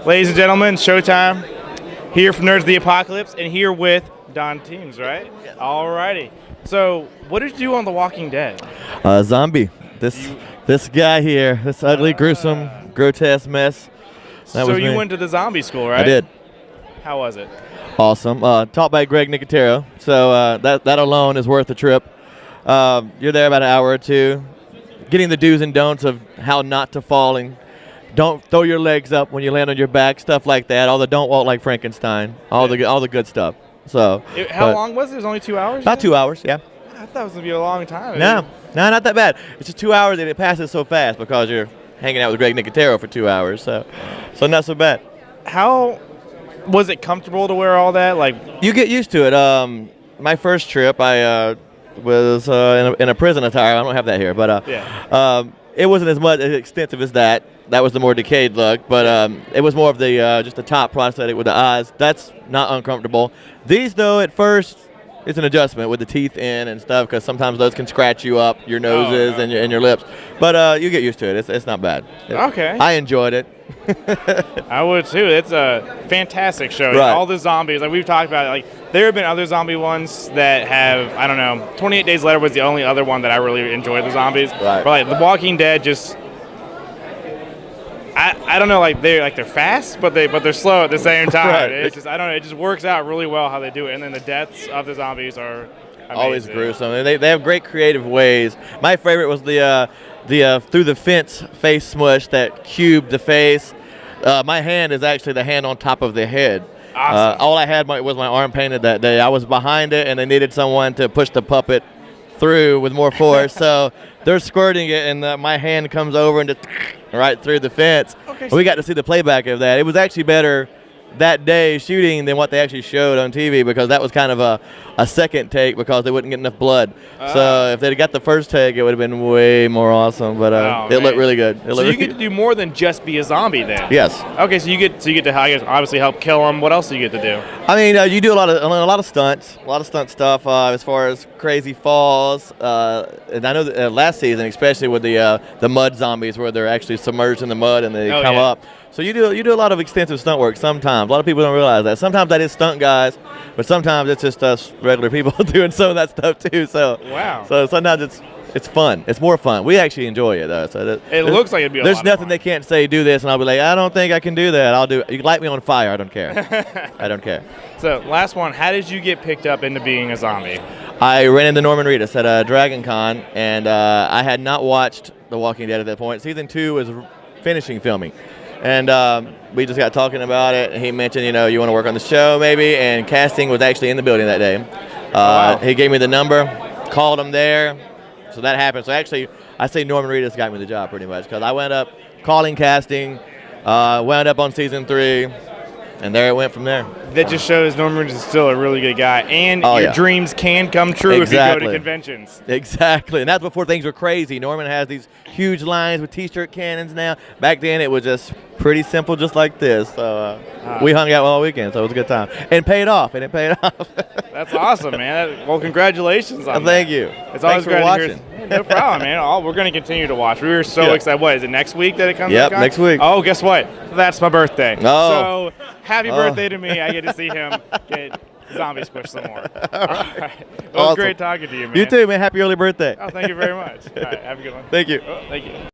Ladies and gentlemen, showtime. Here from Nerds of the Apocalypse, and here with Don Teems, right? Yeah. Alrighty. So, what did you do on The Walking Dead? Zombie. This guy here, this ugly, gruesome, grotesque mess. That So was you me. went to the zombie school, right? I did. How was it? Awesome. Taught by Greg Nicotero. So that alone is worth the trip. You're there about an hour or two, getting the do's and don'ts of how not to fall and don't throw your legs up when you land on your back, stuff like that. All the don't walk like Frankenstein, all the good stuff. So. How long was it? It was only 2 hours? About 2 hours, yeah. I thought it was going to be a long time. No, not that bad. It's just 2 hours and it passes so fast because you're hanging out with Greg Nicotero for 2 hours. So not so bad. How was it comfortable to wear all that? Like, you get used to it. My first trip, I was in a prison attire. I don't have that here, but it wasn't as much as extensive as that. That was the more decayed look, but it was more of the just the top prosthetic with the eyes. That's not uncomfortable. These, though, at first, it's an adjustment with the teeth in and stuff because sometimes those can scratch you up, your noses and your lips. But you get used to it. It's not bad. Okay. I enjoyed it. I would too. It's a fantastic show. Right. All the zombies, like we've talked about, like there have been other zombie ones that have, I don't know, 28 Days Later was the only other one that I really enjoyed the zombies. Right. But like The Walking Dead just, I don't know, like they're fast, but they're slow at the same time. Right. It's just, I don't know, it just works out really well how they do it. And then the deaths of the zombies are amazing. Always gruesome. And they have great creative ways. My favorite was the through the fence face smush that cubed the face. My hand is actually the hand on top of the head. Awesome. All I had was my arm painted that day. I was behind it, and they needed someone to push the puppet through with more force. So they're squirting it, and my hand comes over and just right through the fence. Okay, We got to see the playback of that. It was actually better that day shooting than what they actually showed on TV because that was kind of a second take because they wouldn't get enough blood. So if they'd got the first take, it would have been way more awesome. But it looked really good. So you get to do more than just be a zombie then? Yes. Okay, so you get to, I guess, obviously help kill them. What else do you get to do? I mean, you do a lot of stunts, stuff as far as crazy falls. And I know that, last season, especially with the mud zombies, where they're actually submerged in the mud and they come up. So you do a lot of extensive stunt work sometimes. A lot of people don't realize that. Sometimes that is stunt guys, but sometimes it's just us regular people doing some of that stuff too. So wow. So sometimes it's fun. It's more fun. We actually enjoy it though. So it looks like it'd be a lot There's of nothing fun. they can't say do this, and I'll be like, I don't think I can do that. I'll do it. You can light me on fire. I don't care. I don't care. So last one. How did you get picked up into being a zombie? I ran into Norman Reedus at Dragon Con, and I had not watched The Walking Dead at that point. Season 2 was finishing filming. And we just got talking about it. He mentioned, you want to work on the show maybe, and casting was actually in the building that day. Wow. He gave me the number, called him there, so that happened. So actually, I say Norman Reedus got me the job pretty much because I wound up calling casting, wound up on season 3, and there it went from there. That just shows Norman is still a really good guy, and your dreams can come true if you go to conventions. Exactly, and that's before things were crazy. Norman has these huge lines with T-shirt cannons now. Back then, it was just pretty simple, just like this. So we hung out all weekend, so it was a good time. And it paid off. That's awesome, man. Well, congratulations on that. Thank you. It's always Thanks for great watching. to hear. No problem, man. We're going to continue to watch. We were so excited. What, is it next week that it comes back on? Next week. Oh, guess what? That's my birthday. Oh. So happy birthday to me. I get to see him get zombie squished some more. All right. Well, it was great talking to you, man. You too, man. Happy early birthday. Oh, thank you very much. All right, have a good one. Thank you. Oh, thank you.